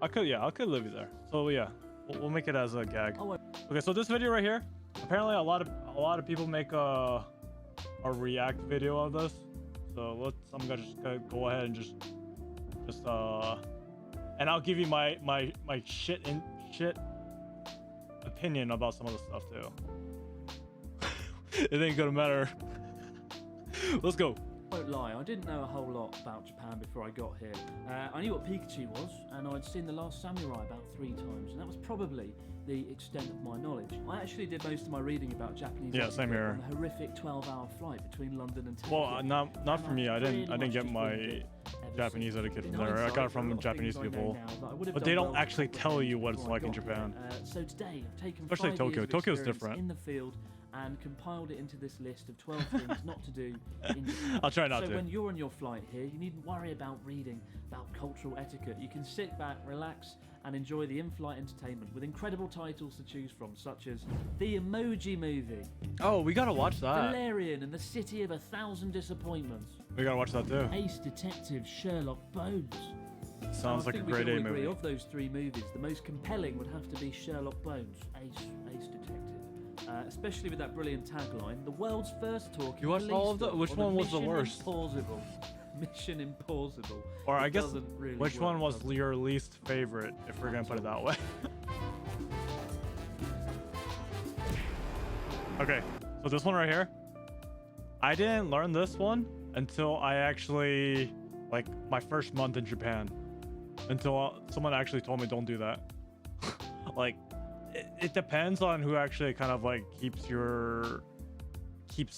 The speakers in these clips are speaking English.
I could live there. So yeah, we'll make it as a gag. Oh, Okay, so this video right here, apparently a lot of people make a react video of this. So I'm gonna just go ahead and just and I'll give you my shit opinion about some of the stuff too. It ain't gonna matter. Let's go. won't lie, I didn't know a whole lot about Japan before I got here. I knew what Pikachu was, and I'd seen The Last Samurai about 3 times, and that was probably the extent of my knowledge. I actually did most of my reading about Japanese same here. on the horrific 12-hour flight between London and Tokyo. Well, not for me. I didn't get my Japanese etiquette from there. I got it from Japanese people, but they don't actually tell you what it's like in Japan. So today, I've taken Especially 5 Tokyo. years of Tokyo's experience different. in the field and compiled it into this list of 12 things not to do in Japan. I'll try not so to. when you're on your flight here, you needn't worry about reading about cultural etiquette. You can sit back, relax, and enjoy the in-flight entertainment with incredible titles to choose from, such as The Emoji Movie, Oh, we gotta watch that. Valerian and the City of 1,000 Disappointments, We gotta watch that too. Ace Detective Sherlock Bones. Sounds like a I think we great can A all agree, movie. of those 3 movies, the most compelling would have to be Sherlock Bones, Ace Detective. Especially with that brilliant tagline, the world's first talking You watched police all of them? dog Which on one a was the Mission worst? Impossible. Mission Impossible. Or I It guess doesn't really which work, one was does it? your least favorite, if we're gonna put it that way. Okay, so this one right here, I didn't learn this one until I actually, like, my first month in Japan, until someone actually told me don't do that. Like, it depends on who actually kind of like keeps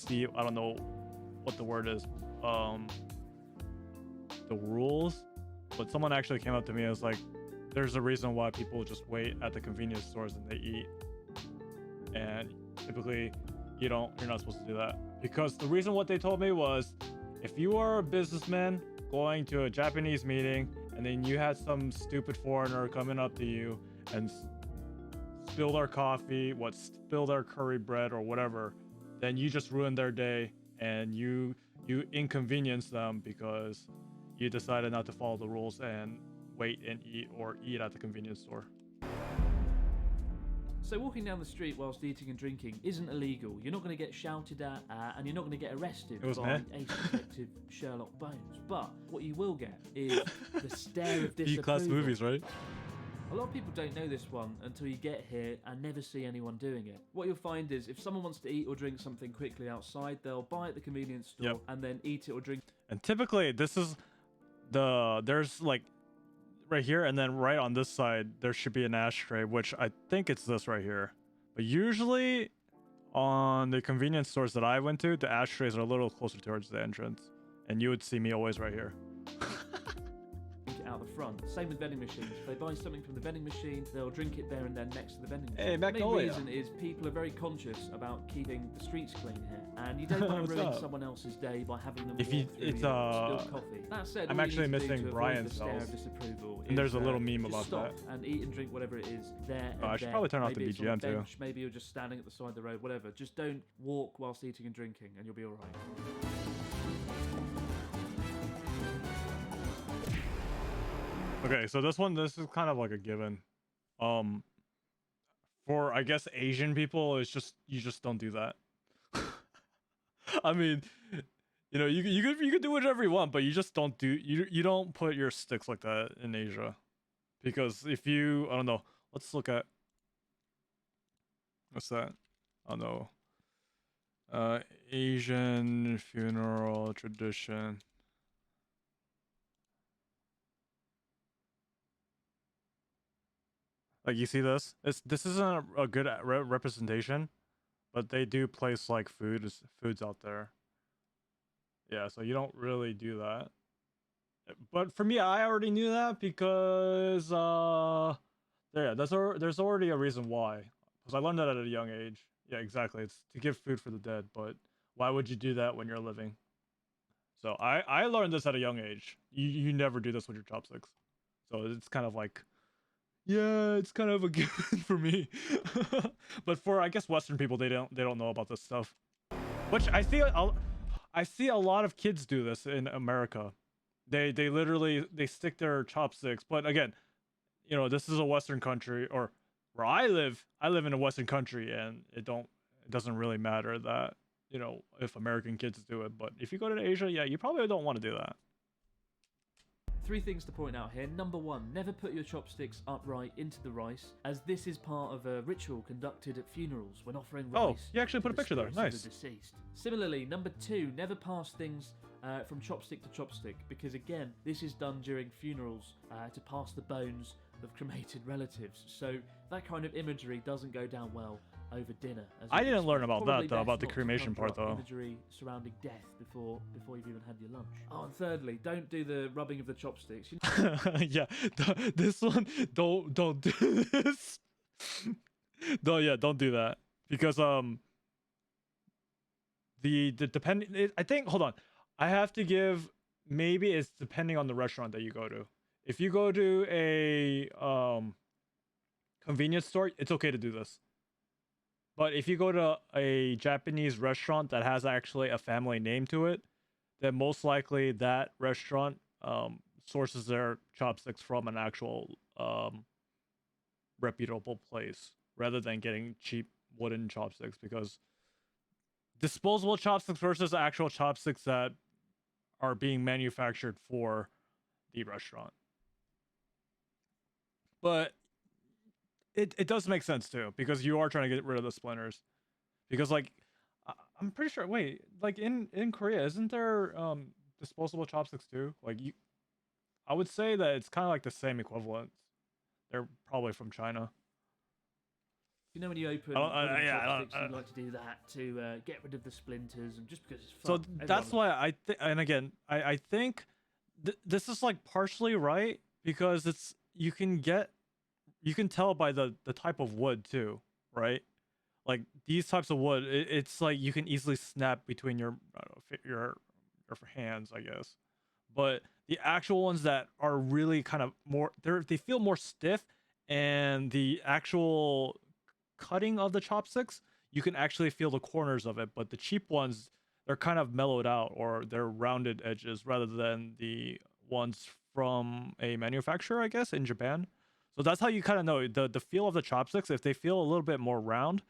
the, I don't know what the word is, the rules, but someone actually came up to me and was like, there's a reason why people just wait at the convenience stores and they eat, and typically you're not supposed to do that, because the reason what they told me was, if you are a businessman going to a Japanese meeting and then you had some stupid foreigner coming up to you and spill their coffee, spill their curry bread or whatever, then you just ruin their day and you inconvenience them because you decided not to follow the rules and wait and eat at the convenience store. So walking down the street whilst eating and drinking isn't illegal. You're not going to get shouted at, and you're not going to get arrested by Ace Detective Sherlock Bones. But what you will get is the stare of disapproval. B-class movies, right? A lot of people don't know this one until you get here and never see anyone doing it. What you'll find is if someone wants to eat or drink something quickly outside, they'll buy at the convenience store and then eat it or drink. And typically this is there's like right here, and then right on this side there should be an ashtray, which I think it's this right here. But usually on the convenience stores that I went to, the ashtrays are a little closer towards the entrance, and you would see me always right here. Out the front. Same with vending machines. If they buy something from the vending machine, they'll drink it there and then next to the vending machine. Hey, Magnolia. The main reason is people are very conscious about keeping the streets clean here, and you don't want to ruin someone else's day by having them walk through spilled coffee. That said, I'm actually missing Brian's house, and there's a little meme about that. And eat and drink whatever it is there. I should probably turn off the BGM too. Maybe you're just standing at the side of the road, whatever. Just don't walk whilst eating and drinking, and you'll be all right. Okay, so this is kind of like a given. For I guess Asian people, it's just you just don't do that. I mean, you know, you could do whatever you want, but you just don't you don't put your sticks like that in Asia, because if you, I don't know, let's look at what's that? I don't know. Asian funeral tradition. Like, you see this? This isn't a good representation, but they do place like foods out there. Yeah, so you don't really do that. But for me, I already knew that because there's already a reason why. Because I learned that at a young age. Yeah, exactly. It's to give food for the dead, but why would you do that when you're living? So I learned this at a young age. You never do this with your chopsticks. So it's kind of like, yeah, it's kind of a given for me. But for, I guess, Western people, they don't know about this stuff. Which I see a lot of kids do this in America. They literally stick their chopsticks. But again, you know, this is a Western country, or where I live in a Western country, and it doesn't really matter that, you know, if American kids do it. But if you go to Asia, yeah, you probably don't want to do that. 3 things to point out here. Number 1, never put your chopsticks upright into the rice, as this is part of a ritual conducted at funerals when offering rice. Oh, you actually put a to the picture there. spirits of Nice. the deceased. Similarly, number 2, never pass things from chopstick to chopstick, because again, this is done during funerals to pass the bones of cremated relatives. So that kind of imagery doesn't go down well over dinner. I didn't learn about Probably that though, best about the not to cremation conjure part up though. Imagery surrounding death before you've even had your lunch. Oh, and thirdly, don't do the rubbing of the chopsticks. Yeah, this one, don't do this. No, yeah, don't do that, because the depending, I think, hold on, I have to give, maybe it's depending on the restaurant that you go to. If you go to a convenience store, it's okay to do this. But if you go to a Japanese restaurant that has actually a family name to it, then most likely that restaurant sources their chopsticks from an actual reputable place, rather than getting cheap wooden chopsticks, because disposable chopsticks versus actual chopsticks that are being manufactured for the restaurant. But it does make sense too, because you are trying to get rid of the splinters. Because like, I'm pretty sure, wait, like in Korea, isn't there disposable chopsticks too? Like, I would say that it's kind of like the same equivalent. They're probably from China. You know, when you open wooden chopsticks, you like to do that to get rid of the splinters, and just because it's fun. So that's why I think, and again, I think this is like partially right, because it's, you can tell by the type of wood too, right? Like these types of wood, it's like you can easily snap between your, I don't know, your hands, I guess. But the actual ones that are really kind of more, they feel more stiff, and the actual cutting of the chopsticks, you can actually feel the corners of it. But the cheap ones, they're kind of mellowed out, or they're rounded edges, rather than the ones from a manufacturer, I guess, in Japan. So that's how you kind of know the feel of the chopsticks. If they feel a little bit more round,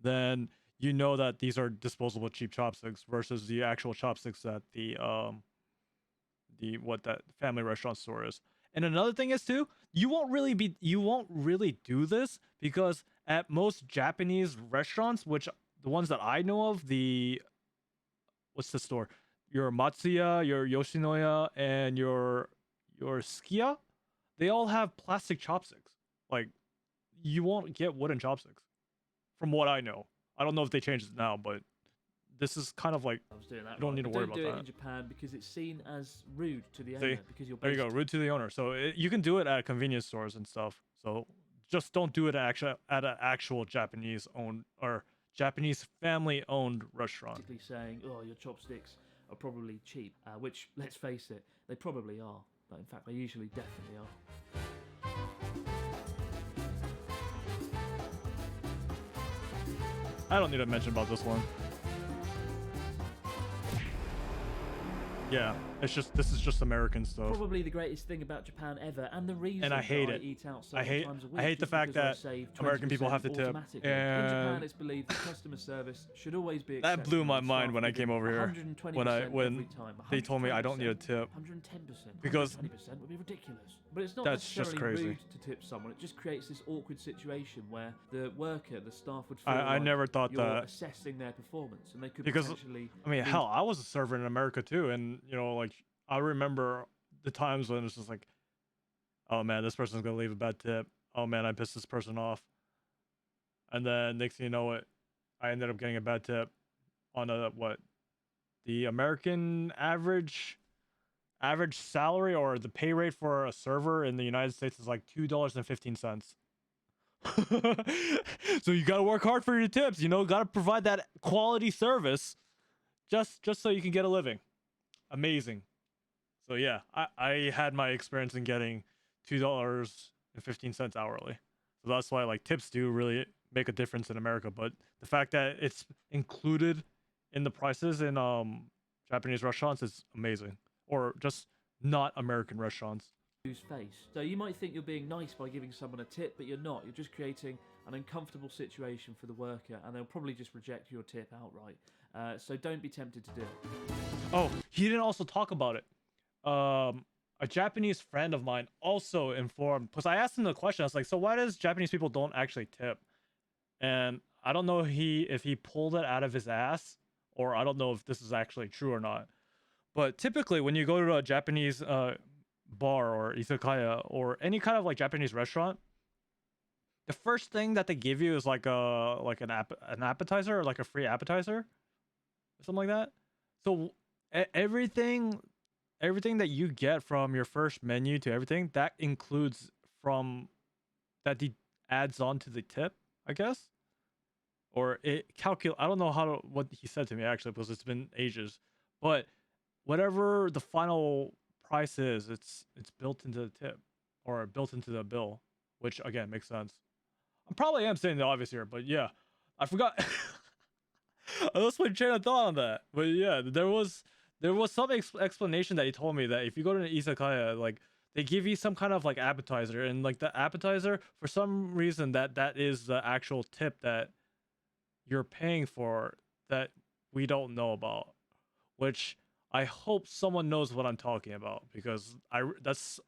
then you know that these are disposable cheap chopsticks, versus the actual chopsticks that the what that family restaurant store is. And another thing is too, you won't really do this, because at most Japanese restaurants, which the ones that I know of, what's the store? Your Matsuya, your Yoshinoya, and your Sukiya, they all have plastic chopsticks. Like, you won't get wooden chopsticks, from what I know. I don't know if they changed it now, but this is kind of like, I was doing that. You don't need to worry about Don't do it that. in Japan, because it's seen as rude to the See? owner, because you're There you go, based- rude to the owner. So you can do it at convenience stores and stuff. So just don't do it at an actual Japanese owned or Japanese family owned restaurant. basically saying, "Oh, your chopsticks are probably cheap," which, let's face it, they probably are. But in fact, they usually definitely are. I don't need to mention about this one. Yeah, this is just American stuff. Probably the greatest thing about Japan ever, and the reason And I hate that it. I eat out so I many hate- times a week. I hate the is fact because I that save American people have to 20% tip, automatically. In Japan, and it's believed that customer service should always be that blew exceptional, my and mind staff when I give came over here. 120% When every time. they told me I don't need a 120%? tip. 110%. Because- 120% would be ridiculous. But it's not That's just necessarily crazy. rude to tip someone. It just creates this awkward situation where the worker, the staff would feel I like never thought you're that. assessing their performance, and they could Because, potentially. I mean, be- hell, I was a server in America too, and you know, like, I remember the times when it's just like, oh man, this person's gonna leave a bad tip. Oh man, I pissed this person off. And then next thing you know it, I ended up getting a bad tip on the American average salary, or the pay rate for a server in the United States is like $2.15. So you gotta work hard for your tips, you know, gotta provide that quality service just so you can get a living. Amazing. So yeah, I had my experience in getting $2.15 hourly. So that's why, like, tips do really make a difference in America. But the fact that it's included in the prices in Japanese restaurants is amazing. Or just not American restaurants. face. So you might think you're being nice by giving someone a tip, but you're not. You're just creating an uncomfortable situation for the worker, and they'll probably just reject your tip outright. So don't be tempted to do it. Oh, he didn't also talk about it. A Japanese friend of mine also informed, because I asked him the question. I was like, so why does Japanese people don't actually tip? And I don't know if he pulled it out of his ass, or I don't know if this is actually true or not. But typically, when you go to a Japanese bar or izakaya or any kind of like Japanese restaurant, the first thing that they give you is like an appetizer or like a free appetizer or something like that. So everything that you get from your first menu to everything that includes from that adds on to the tip, I guess. Or it I don't know what he said to me actually, because it's been ages. But whatever the final price is, it's built into the tip or built into the bill, which again makes sense. I probably am saying the obvious here, but yeah, I forgot. I lost my train of thought on that. But yeah, there was some explanation that he told me that if you go to an izakaya, like they give you some kind of like appetizer, and like the appetizer, for some reason that is the actual tip that you're paying for that we don't know about, which I hope someone knows what I'm talking about, because that's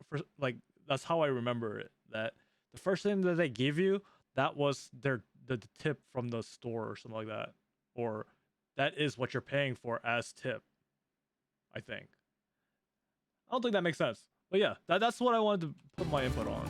how I remember it, that the first thing that they give you, that was the tip from the store or something like that, or that is what you're paying for as tip, I think. I don't think that makes sense, but yeah, that's what I wanted to put my input on.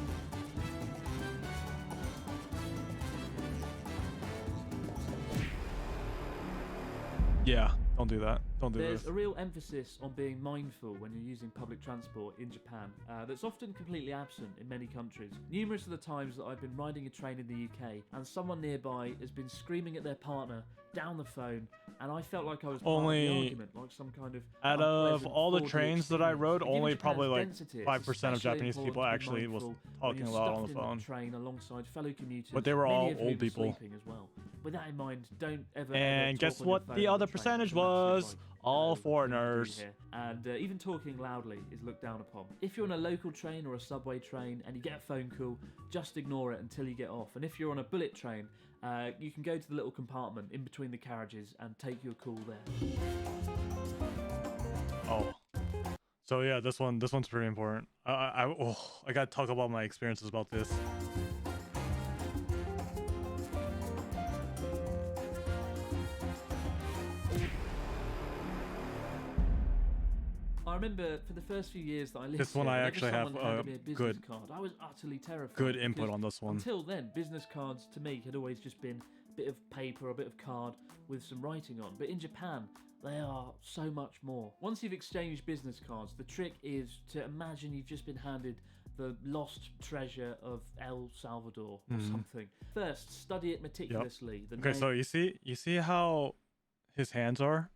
Yeah, don't do that. Don't do There's this. a real emphasis on being mindful when you're using public transport in Japan that's often completely absent in many countries. Numerous of the times that I've been riding a train in the UK and someone nearby has been screaming at their partner down the phone, and I felt like I was part of the argument, like some kind of out of unpleasant, all the forward trains that I experience. rode, But given only Japan's probably like density, it's 5% of especially Japanese important people to be actually was mindful talking when you're loud on stuffed the phone. in that train alongside fellow commuters, But they were many all of whom old are people. sleeping as well. With that in mind, don't ever. And ever guess talk on your what phone the on other the train. percentage It's a massive, was? like, All thing to do foreigners. here. And even talking loudly is looked down upon. If you're on a local train or a subway train and you get a phone call, just ignore it until you get off. And if you're on a bullet train, you can go to the little compartment in between the carriages and take your call there. Oh, so yeah, this one's pretty important. I gotta talk about my experiences about this. I remember for the first few years that I lived This one here, I whenever actually have someone handed me a business good card, I was utterly terrified. good input because on this one. Until then, business cards to me had always just been a bit of paper or a bit of card with some writing on. But in Japan, they are so much more. Once you've exchanged business cards, the trick is to imagine you've just been handed the lost treasure of El Salvador or something. First, study it meticulously. Yep. Okay, so you see how his hands are?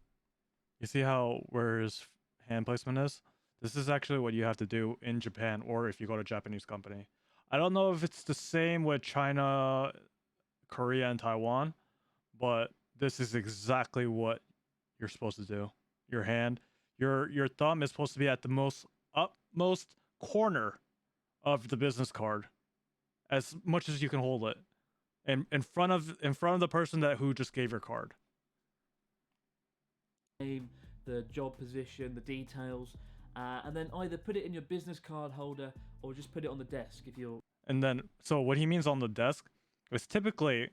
You see how where his hand placement is? This is actually what you have to do in Japan, or if you go to a Japanese company. I don't know if it's the same with China, Korea, and Taiwan, but this is exactly what you're supposed to do. Your hand, your thumb is supposed to be at the utmost corner of the business card, as much as you can hold it, and in front of the person who just gave your card. Name, the job position, the details, and then either put it in your business card holder or just put it on the desk if you're. And then, so what he means on the desk is typically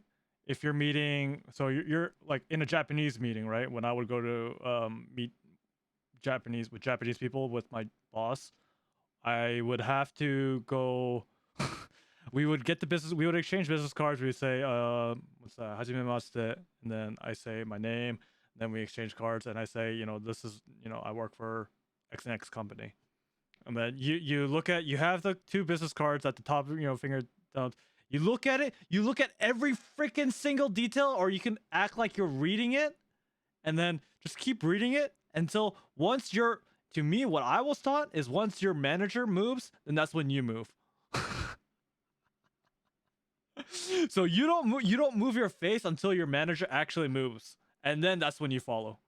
if you're meeting, so you're like in a Japanese meeting, right? When I would go to meet Japanese people with my boss, I would have to go. We would exchange business cards. We would say, what's that? Hajimemashite. And then I say my name. Then we exchange cards, and I say, this is, I work for X and X company. And then you have the two business cards at the top of your finger. You look at it. You look at every freaking single detail, or you can act like you're reading it, and then just keep reading it until once you're. To me, what I was taught is once your manager moves, then that's when you move. So you don't move your face until your manager actually moves, and then that's when you follow.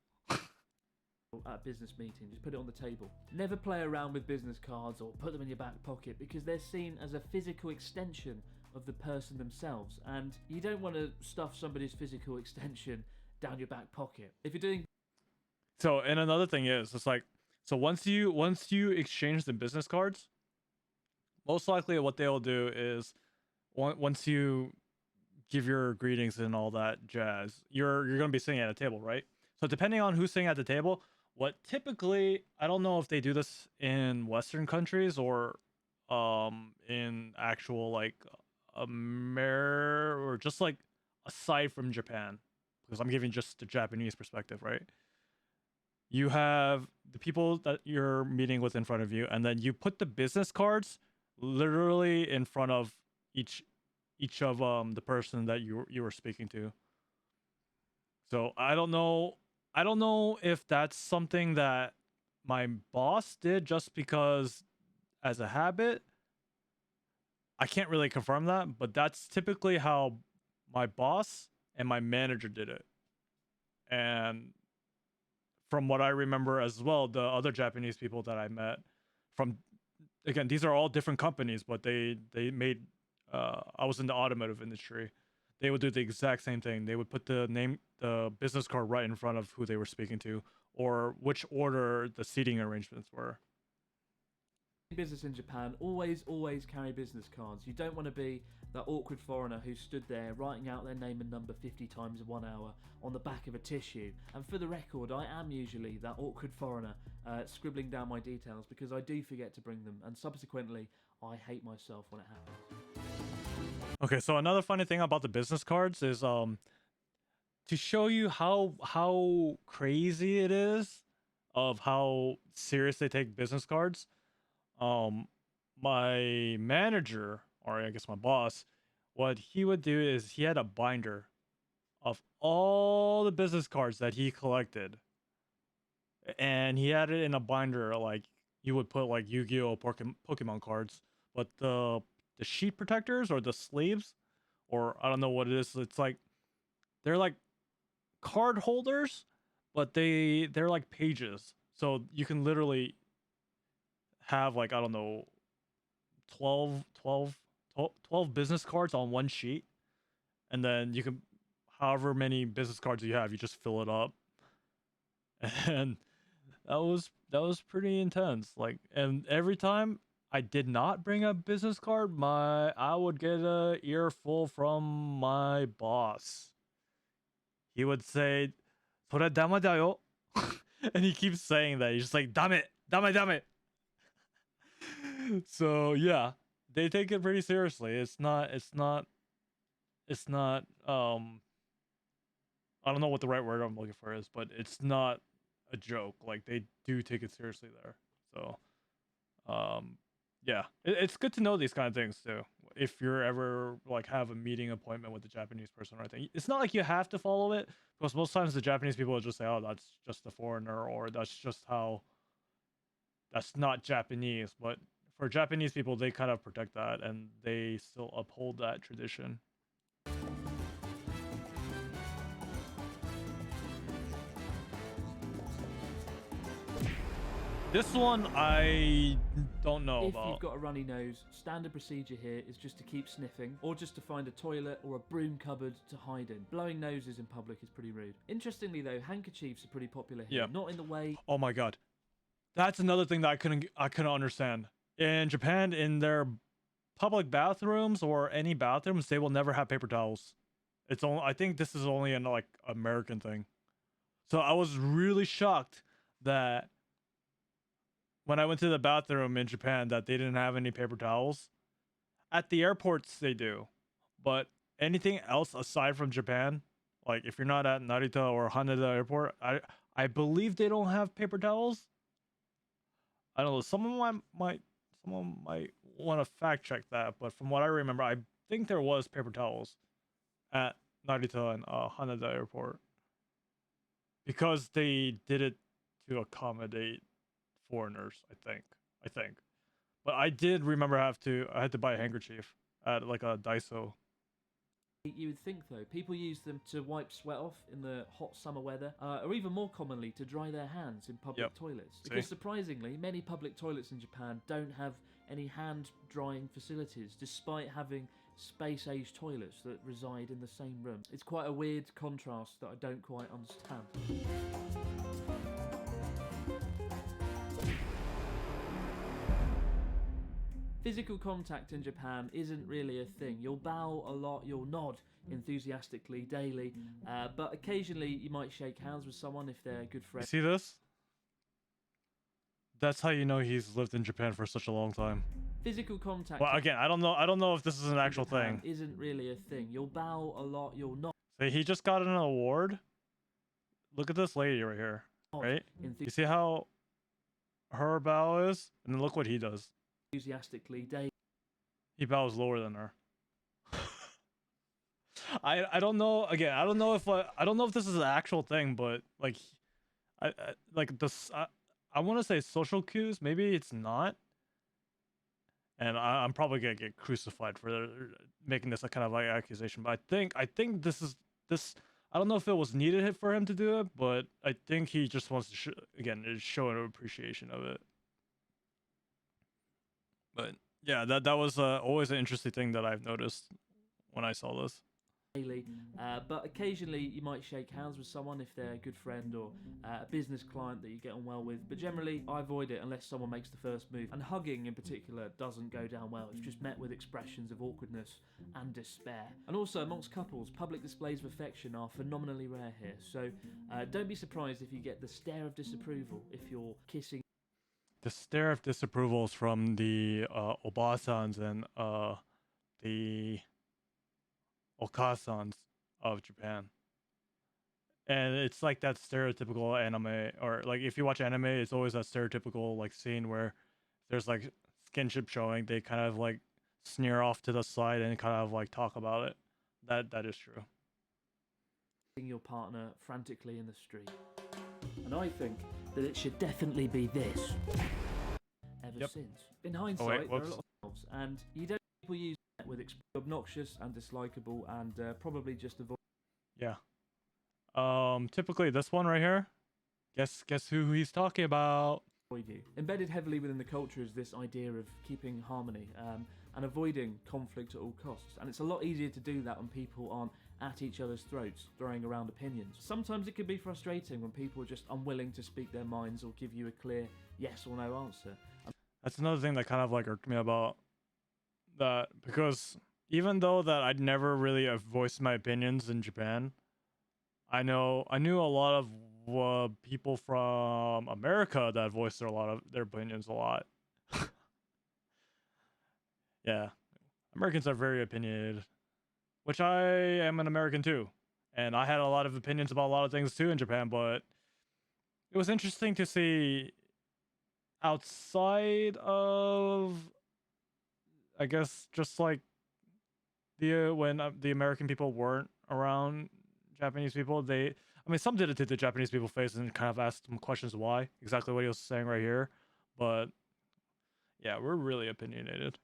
at a business meeting. Just put it on the table. Never play around with business cards or put them in your back pocket, because they're seen as a physical extension of the person themselves, and you don't want to stuff somebody's physical extension down your back pocket. If you're doing So, and another thing is, it's like, so once you exchange the business cards, most likely what they'll do is once you give your greetings and all that jazz, you're gonna be sitting at a table, right? So depending on who's sitting at the table, what typically, I don't know if they do this in Western countries or in actual like or just like aside from Japan, because I'm giving just the Japanese perspective, right? You have the people that you're meeting with in front of you, and then you put the business cards literally in front of each of the person that you were speaking to. So I don't know if that's something that my boss did just because as a habit. I can't really confirm that, but that's typically how my boss and my manager did it. And from what I remember as well, the other Japanese people that I met from, again, these are all different companies, but they made I was in the automotive industry. They would do the exact same thing. They would put the business card right in front of who they were speaking to, or which order the seating arrangements were. business in Japan, always carry business cards. You don't want to be that awkward foreigner who stood there writing out their name and number 50 times in 1 hour on the back of a tissue. And for the record, I am usually that awkward foreigner scribbling down my details, because I do forget to bring them, and subsequently I hate myself when it happens. Okay, so another funny thing about the business cards is to show you how crazy it is of how serious they take business cards. My manager, or I guess my boss, what he would do is he had a binder of all the business cards that he collected, and he had it in a binder like you would put like Yu-Gi-Oh, Pokemon cards, but the sheet protectors or the sleeves, or I don't know what it is, it's like they're like card holders, but they're like pages, so you can literally have like, I don't know, 12 business cards on one sheet, and then you can, however many business cards you have, you just fill it up. And that was pretty intense. Like, and every time I did not bring a business card, I would get a earful from my boss. He would say, それダメだよ. And he keeps saying that. He's just like, damn it, damn it. So yeah, they take it pretty seriously. It's not I don't know what the right word I'm looking for is, but it's not a joke. Like, they do take it seriously there. So yeah, it's good to know these kind of things too. If you're ever like have a meeting appointment with a Japanese person or anything, it's not like you have to follow it, because most times the Japanese people will just say, "Oh, that's just a foreigner," or "That's just how. That's not Japanese." But for Japanese people, they kind of protect that and they still uphold that tradition. This one I don't know If about. you've got a runny nose, standard procedure here is just to keep sniffing, or just to find a toilet or a broom cupboard to hide in. Blowing noses in public is pretty rude. Interestingly though, handkerchiefs are pretty popular here. Yeah. Not in the way... Oh my god. That's another thing that I couldn't understand. In Japan, in their public bathrooms or any bathrooms, they will never have paper towels. It's only, I think this is only an like American thing. So I was really shocked that when I went to the bathroom in Japan that they didn't have any paper towels. At the airports they do. But anything else aside from Japan, like if you're not at Narita or Haneda airport, I believe they don't have paper towels. I don't know. Someone might want to fact check that, but from what I remember, I think there was paper towels at Narita and Haneda Airport, because they did it to accommodate foreigners. I think, but I did remember I had to buy a handkerchief at like a Daiso. You would think, though, people use them to wipe sweat off in the hot summer weather, or even more commonly to dry their hands in public toilets. Because surprisingly, many public toilets in Japan don't have any hand drying facilities, despite having space-age toilets that reside in the same room. It's quite a weird contrast that I don't quite understand. Physical contact in Japan isn't really a thing. You'll bow a lot, you'll nod enthusiastically daily, but occasionally you might shake hands with someone if they're a good friend. See this? That's how you know he's lived in Japan for such a long time. Physical contact. Well, again, I don't know if this is an actual thing. Isn't really a thing. You'll bow a lot, you'll nod. So he just got an award. Look at this lady right here, right? You see how her bow is, and then look what he does. Enthusiastically daily. He bows lower than her. I don't know. Again, I don't know if this is an actual thing, but like, I want to say social cues. Maybe it's not. And I'm probably gonna get crucified for making this a kind of like accusation. But I think this. I don't know if it was needed for him to do it, but I think he just wants to show an appreciation of it. But yeah, that was always an interesting thing that I've noticed when I saw this. But occasionally you might shake hands with someone if they're a good friend or a business client that you get on well with. But generally, I avoid it unless someone makes the first move. And hugging in particular doesn't go down well. It's just met with expressions of awkwardness and despair. And also amongst couples, public displays of affection are phenomenally rare here. So don't be surprised if you get the stare of disapproval if you're kissing. The stare of disapproval is from the obasans and the okasans of Japan. And it's like that stereotypical anime, or like if you watch anime, it's always that stereotypical like scene where there's like skinship showing, they kind of like sneer off to the side and kind of like talk about it. That is true. Your partner frantically in the street. And I think that it should definitely be this. Ever since. In hindsight, there are a lot of things, and you don't people use it with obnoxious and dislikable and probably just avoid. Yeah. Typically this one right here. Guess who he's talking about. You. Embedded heavily within the culture is this idea of keeping harmony and avoiding conflict at all costs. And it's a lot easier to do that when people aren't at each other's throats, throwing around opinions. Sometimes it can be frustrating when people are just unwilling to speak their minds or give you a clear yes or no answer. That's another thing that kind of like irked me about that, because even though that I'd never really voiced my opinions in Japan, I knew a lot of people from America that voiced a lot of their opinions a lot. Yeah, Americans are very opinionated, which I am an American too, and I had a lot of opinions about a lot of things too in Japan. But it was interesting to see outside of, I guess, just like when the American people weren't around Japanese people, some did it to the Japanese people face and kind of asked them questions why, exactly what he was saying right here. But yeah, we're really opinionated.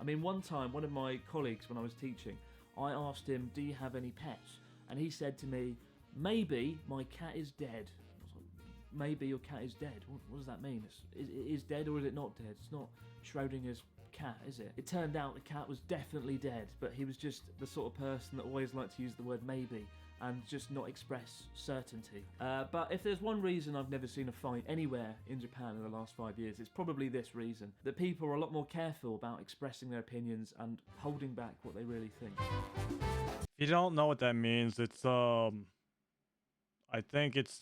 I mean, one time, one of my colleagues, when I was teaching, I asked him, do you have any pets? And he said to me, maybe my cat is dead. I was like, maybe your cat is dead? What does that mean? It is dead or is it not dead? It's not Schrodinger's cat, is it? It turned out the cat was definitely dead, but he was just the sort of person that always liked to use the word maybe and just not express certainty. But if there's one reason I've never seen a fight anywhere in Japan in the last 5 years, it's probably this reason. That people are a lot more careful about expressing their opinions and holding back what they really think. If you don't know what that means, it's I think it's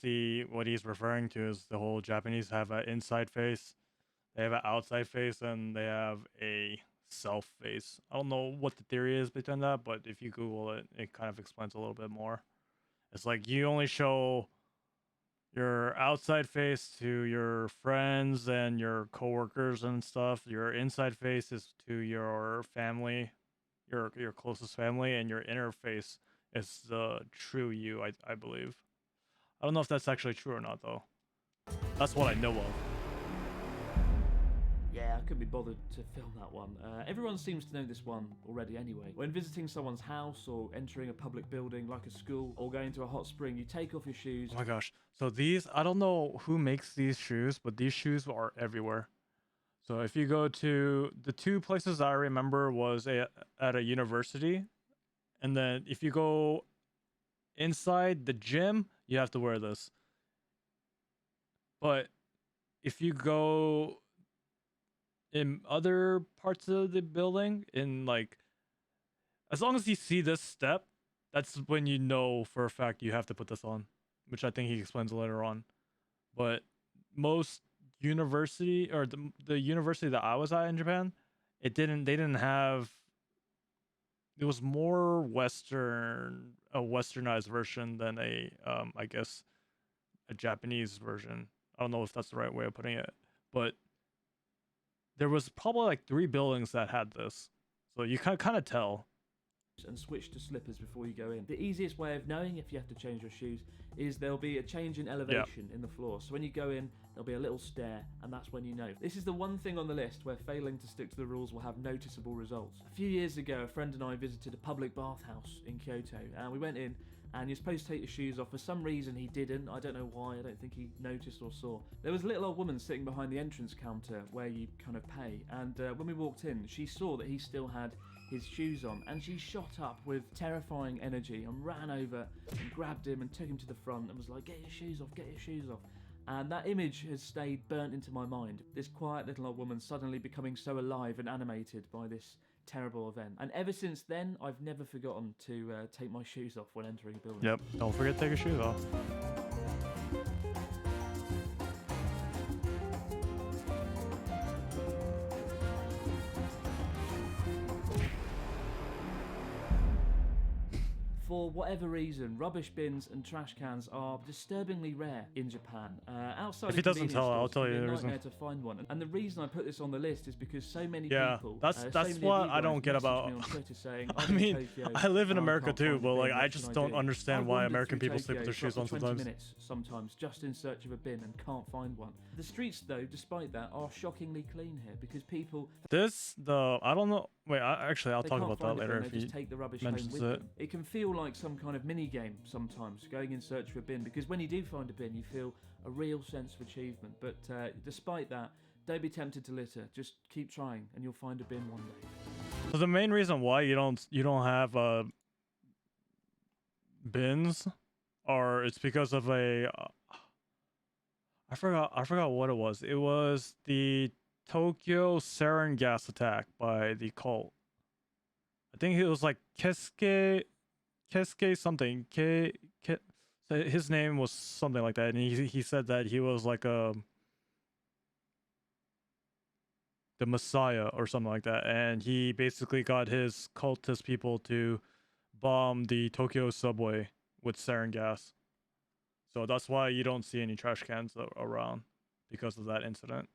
what he's referring to is the whole Japanese have an inside face, they have an outside face, and they have a self face. I don't know what the theory is behind that, but if you Google it, it kind of explains a little bit more. It's like you only show your outside face to your friends and your coworkers and stuff. Your inside face is to your family, your closest family, and your inner face is the true you, I believe. I don't know if that's actually true or not, though. That's what I know of. Yeah, I couldn't be bothered to film that one. Everyone seems to know this one already anyway. When visiting someone's house or entering a public building like a school or going to a hot spring, you take off your shoes. Oh my gosh. So these, I don't know who makes these shoes, but these shoes are everywhere. So if you go to the two places I remember was at a university, and then if you go inside the gym, you have to wear this. But if you go in other parts of the building, in like, as long as you see this step, that's when you know for a fact you have to put this on, which I think he explains later on. But most university, or the university that I was at in Japan, they didn't have, it was more a westernized version than I guess a Japanese version. I don't know if that's the right way of putting it, but there was probably like 3 buildings that had this, so you can kind of tell. And switch to slippers before you go in. The easiest way of knowing if you have to change your shoes is there'll be a change in elevation in the floor. So when you go in, there'll be a little stair, and that's when you know. This is the one thing on the list where failing to stick to the rules will have noticeable results. A few years ago, a friend and I visited a public bathhouse in Kyoto, and we went in, and you're supposed to take your shoes off. For some reason he didn't. I don't know why. I don't think he noticed or saw. There was a little old woman sitting behind the entrance counter where you kind of pay, and when we walked in, she saw that he still had his shoes on, and she shot up with terrifying energy and ran over and grabbed him and took him to the front and was like, get your shoes off, get your shoes off. And that image has stayed burnt into my mind. This quiet little old woman suddenly becoming so alive and animated by this terrible event. And ever since then, I've never forgotten to take my shoes off when entering a building. Yep, don't forget to take your shoes off. For whatever reason, rubbish bins and trash cans are disturbingly rare in Japan. Outside If he doesn't tell, I'll tell you the the reason. nightmare to find one. And the reason I put this on the list is because so many Yeah, people. that's so many what of you I don't guys get messaged about. me on Twitter saying, I "I'm in mean, Tokyo, I live in and America can't too, find but a like bin. I What just should don't do?" understand I've why wandered American through people sleep with their Tokyo shoes for on 20 sometimes. minutes sometimes, just in search of a bin and can't find one. The streets, though, despite that, are shockingly clean here because people. I don't know. Wait, actually, I'll They talk can't about that find a bin, later they if just he take the rubbish home mentions with it. them. It can feel like some kind of mini game sometimes, going in search of a bin, because when you do find a bin, you feel a real sense of achievement. But despite that, don't be tempted to litter. Just keep trying, and you'll find a bin one day. So the main reason why you don't have bins, or it's because of a I forgot what it was. It was the Tokyo sarin gas attack by the cult. I think it was like Kesuke something. So his name was something like that, and he said that he was like the Messiah or something like that, and he basically got his cultist people to bomb the Tokyo subway with sarin gas. So that's why you don't see any trash cans around, because of that incident.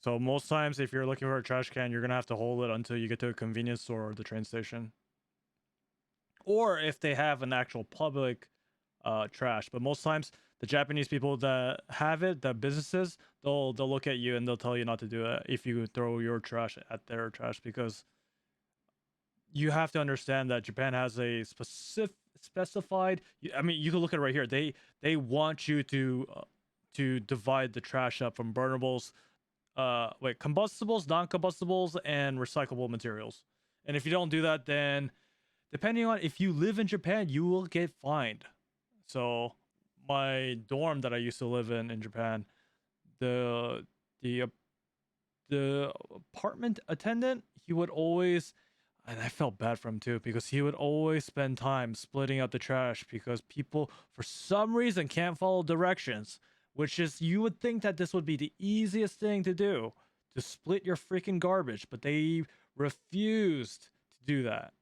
So most times if you're looking for a trash can, you're gonna have to hold it until you get to a convenience store or the train station, or if they have an actual public trash. But most times the Japanese people that have it, the businesses, they'll look at you and they'll tell you not to do it if you throw your trash at their trash, because you have to understand that Japan has a specified. I mean, you can look at it right here. They want you to divide the trash up from burnables, combustibles, non-combustibles, and recyclable materials. And if you don't do that, then depending on if you live in Japan, you will get fined. So my dorm that I used to live in Japan, the apartment attendant, he would always, and I felt bad for him too, because he would always spend time splitting up the trash, because people for some reason can't follow directions, which is, you would think that this would be the easiest thing to do, to split your freaking garbage, but they refused to do that.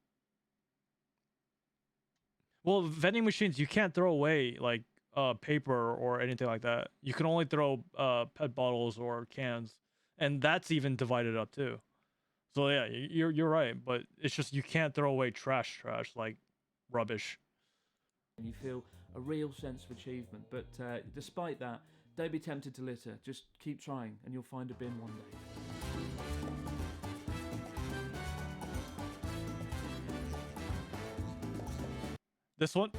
Well, vending machines, you can't throw away like paper or anything like that. You can only throw PET bottles or cans, and that's even divided up too. So yeah, you're right, but it's just you can't throw away trash like rubbish. And you feel a real sense of achievement. But despite that, don't be tempted to litter. Just keep trying, and you'll find a bin one day. This one.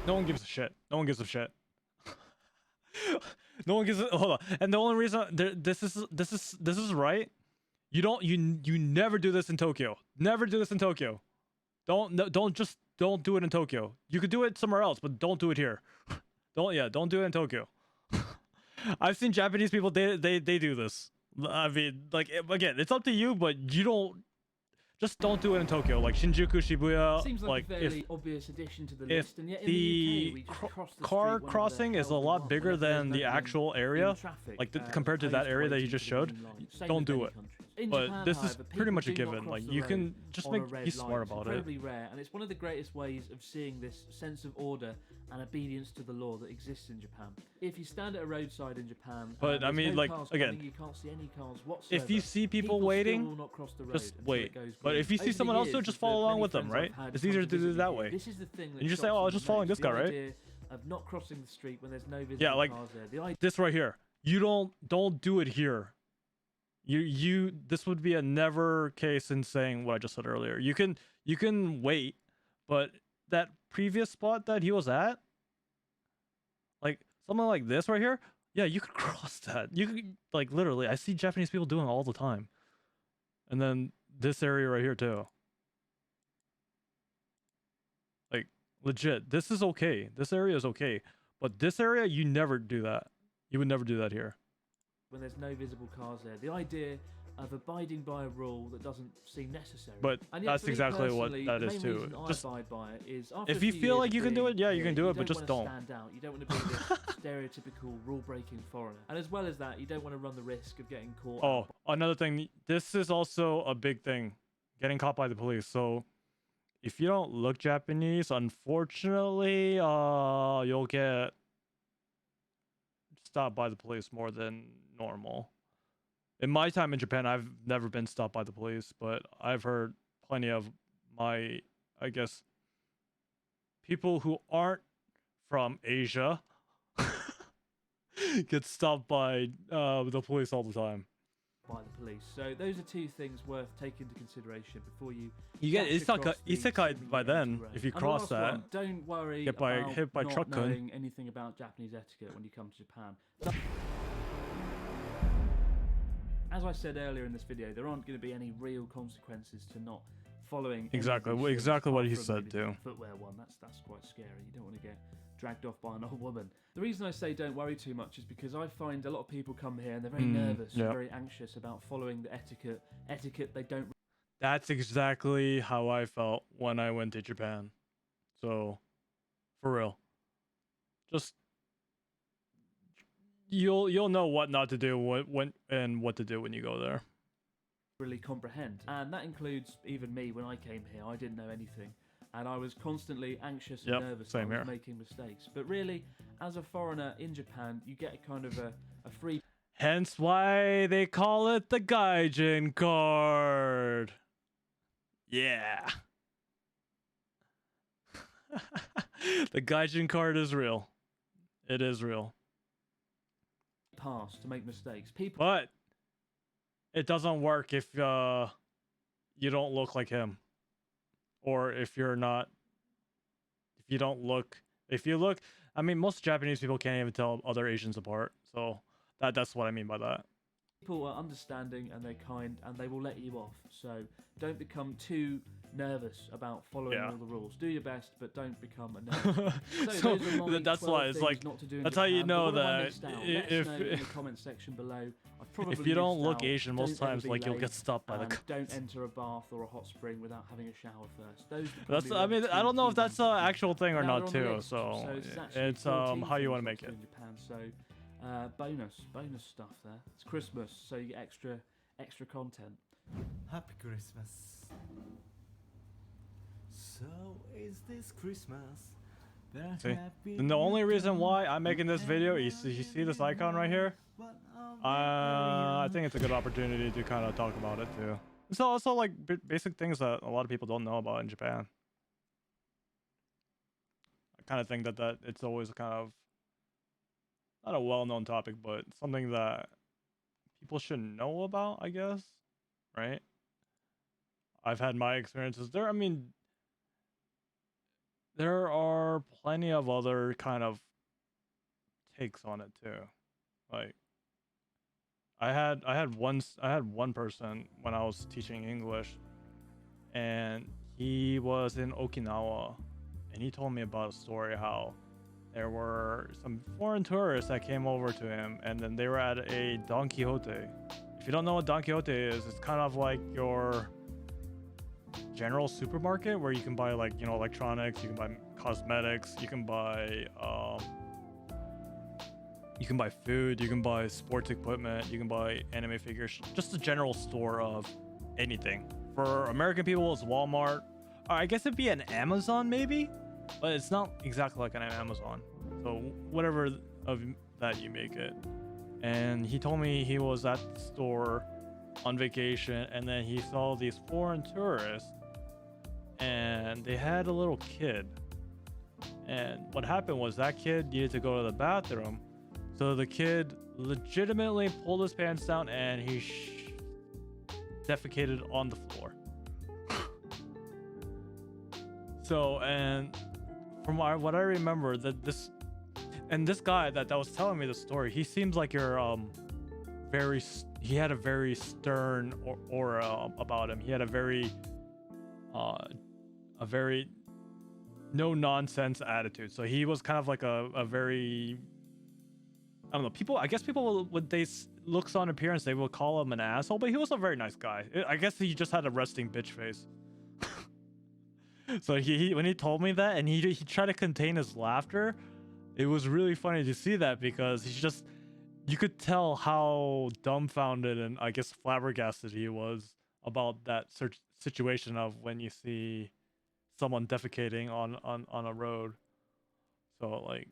No one gives a shit. No one gives a shit. No one gives a hold on. And the only reason this is right. You never do this in Tokyo. Never do this in Tokyo. Don't do it in Tokyo. You could do it somewhere else, but don't do it here. Don't do it in Tokyo. I've seen Japanese people they do this. I mean, like, again, it's up to you, but just don't do it in Tokyo, like Shinjuku, Shibuya. Seems like a fairly obvious addition to the list, and yet in the UK, we just cross the car street crossing is a lot bigger than the actual area, like compared to that area that you just showed. Don't do it. But this is pretty much a given. Like, you can just be smart about it. It's incredibly rare, and it's one of the greatest ways of seeing this sense of order and obedience to the law that exists in Japan. If you stand at a roadside in Japan, but I mean, like, again, you can't see any cars whatsoever. If you see people waiting, will not cross the road just wait. it goes But green. if you see someone else, just follow along with them, right? It's easier to do it that way. This is the thing that and you just say, "Oh, I was just following this guy, right?" Of not crossing the street when there's no visible Yeah, like cars there. The idea this right here. You don't do it here. This would be a never case in saying what I just said earlier. You can wait, but that previous spot that he was at, like something like this right here, yeah, you could cross that. You could, like, literally, I see Japanese people doing it all the time. And then this area right here too. Like, legit, this is okay. This area is okay, but this area, you never do that. You would never do that here. When there's no visible cars there, the idea of abiding by a rule that doesn't seem necessary. But that's exactly what that is too. Just abide by it is if you feel like you can do it, yeah, you can do it, but just don't. Stand out. You don't want to be this stereotypical rule-breaking foreigner. And as well as that, you don't want to run the risk of getting caught. Oh, another thing. This is also a big thing, getting caught by the police. So if you don't look Japanese, unfortunately, you'll get stopped by the police more than normal. In my time in Japan, I've never been stopped by the police, but I've heard plenty of my, I guess, people who aren't from Asia get stopped by the police all the time. By the police. So those are two things worth taking into consideration before you get isekai by then if you cross that. One, don't worry hit by not truck knowing anything about Japanese etiquette when you come to Japan. As I said earlier in this video, there aren't going to be any real consequences to not following exactly what he said too. Footwear one, that's quite scary. You don't want to get dragged off by an old woman. The reason I say don't worry too much is because I find a lot of people come here and they're very nervous, and very anxious about following the etiquette they don't. That's exactly how I felt when I went to Japan. So, for real, just you'll know what not to do when what to do when you go there. Really comprehend, and that includes even me. When I came here, I didn't know anything, and I was constantly anxious and nervous. Same here. Making mistakes. But really, as a foreigner in Japan, you get a kind of a free. Hence why they call it the Gaijin card. Yeah. The Gaijin card is real. It is real. Pass to make mistakes. People. But it doesn't work if you don't look like him, or if you look. I mean, most Japanese people can't even tell other Asians apart. So that's what I mean by that. People are understanding and they're kind and they will let you off. So don't become too nervous about following all the rules. Do your best, but don't become a nervous. So that's why it's like that's how you know that if in the comment section below. If you don't look Asian, most times like you'll get stopped by the cops. Don't enter a bath or a hot spring without having a shower first. That's I mean I don't know if that's an actual thing or not too. So it's how you want to make it. In Japan, so bonus stuff there. It's Christmas, so you get extra content. Happy Christmas. So is this Christmas? See, and the only reason why I'm making this video is you see this icon right here. I think it's a good opportunity to kind of talk about it too. It's also like basic things that a lot of people don't know about in Japan. I kind of think that it's always kind of not a well-known topic, but something that people should know about, I guess. Right? I've had my experiences there. I mean, there are plenty of other kind of takes on it too. Like I had one person when I was teaching English, and he was in Okinawa, and he told me about a story how there were some foreign tourists that came over to him, and then they were at a Don Quixote. If you don't know what Don Quixote is, it's kind of like your general supermarket where you can buy, like, you know, electronics, you can buy cosmetics, you can buy food, you can buy sports equipment, you can buy anime figures, just a general store of anything. For American people, it's Walmart. I guess it'd be an Amazon maybe, but it's not exactly like an Amazon. So whatever of that you make it. And he told me he was at the store on vacation, and then he saw these foreign tourists, and they had a little kid. And what happened was that kid needed to go to the bathroom, so the kid legitimately pulled his pants down and he defecated on the floor. So, and from what I remember, that this guy that was telling me the story, he seems like you're he had a very stern aura about him. He had a very no nonsense attitude. So he was kind of like a very, I don't know, I guess people would looks on appearance, they will call him an asshole, but he was a very nice guy. I guess he just had a resting bitch face. So he when he told me that, and he tried to contain his laughter, it was really funny to see that, because you could tell how dumbfounded and I guess flabbergasted he was about that situation of when you see someone defecating on a road. So, like,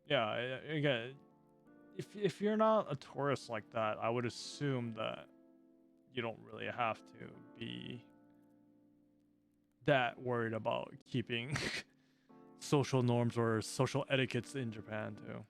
yeah, again, if you're not a tourist like that, I would assume that you don't really have to be that worried about keeping social norms or social etiquettes in Japan too.